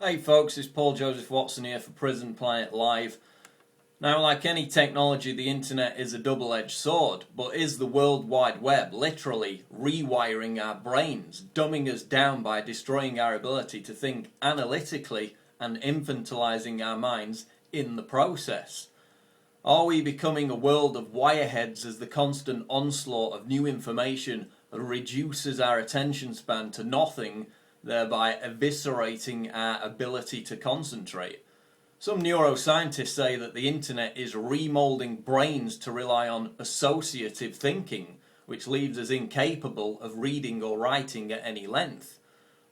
Hey folks, it's Paul Joseph Watson here for Prison Planet Live. Now, like any technology, the internet is a double-edged sword, but is the World Wide Web literally rewiring our brains, dumbing us down by destroying our ability to think analytically and infantilizing our minds in the process? Are we becoming a world of wireheads as the constant onslaught of new information reduces our attention span to nothing, thereby eviscerating our ability to concentrate? Some neuroscientists say that the internet is re-moulding brains to rely on associative thinking, which leaves us incapable of reading or writing at any length.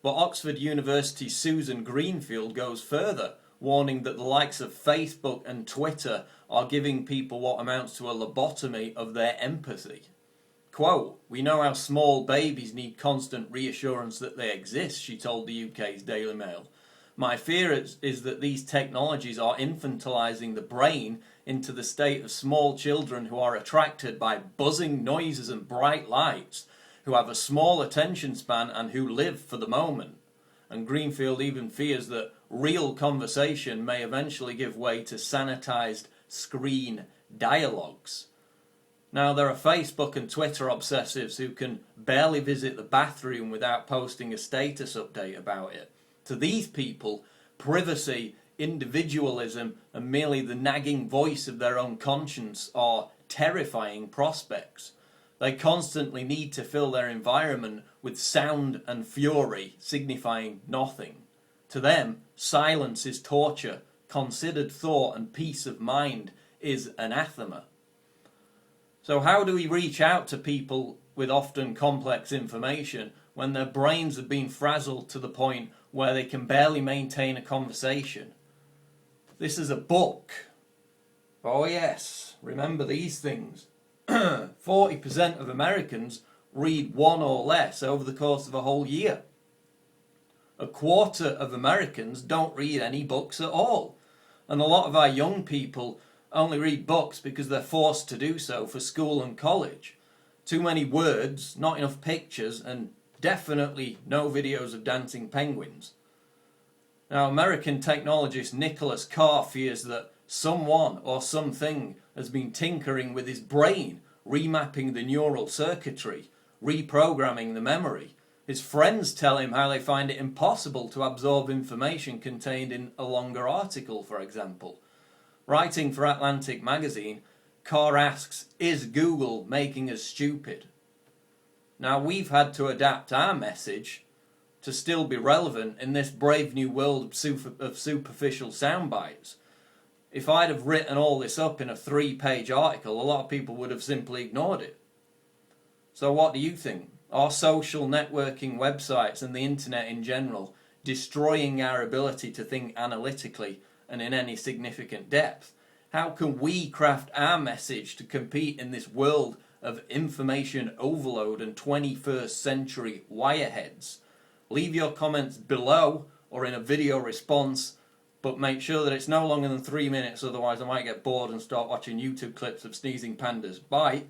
But Oxford University's Susan Greenfield goes further, warning that the likes of Facebook and Twitter are giving people what amounts to a lobotomy of their empathy. Quote, "We know how small babies need constant reassurance that they exist," she told the UK's Daily Mail. "My fear is that these technologies are infantilizing the brain into the state of small children who are attracted by buzzing noises and bright lights, who have a small attention span and who live for the moment." And Greenfield even fears that real conversation may eventually give way to sanitized screen dialogues. Now, there are Facebook and Twitter obsessives who can barely visit the bathroom without posting a status update about it. To these people, privacy, individualism, and merely the nagging voice of their own conscience are terrifying prospects. They constantly need to fill their environment with sound and fury, signifying nothing. To them, silence is torture, considered thought and peace of mind is anathema. So how do we reach out to people with often complex information when their brains have been frazzled to the point where they can barely maintain a conversation? This is a book. Oh yes, remember these things. 40% of Americans read one or less over the course of a whole year. A quarter of Americans don't read any books at all. And a lot of our young people only read books because they're forced to do so for school and college. Too many words, not enough pictures, and definitely no videos of dancing penguins. Now, American technologist Nicholas Carr fears that someone or something has been tinkering with his brain, remapping the neural circuitry, reprogramming the memory. His friends tell him how they find it impossible to absorb information contained in a longer article, for example. Writing for Atlantic magazine, Carr asks, "Is Google making us stupid?" Now, we've had to adapt our message to still be relevant in this brave new world of superficial sound bites. If I'd have written all this up in a 3-page article, a lot of people would have simply ignored it. So what do you think? Are social networking websites and the internet in general destroying our ability to think analytically and in any significant depth? How can we craft our message to compete in this world of information overload and 21st century wireheads? Leave your comments below or in a video response, but make sure that it's no longer than 3 minutes, otherwise I might get bored and start watching YouTube clips of sneezing pandas. Bye!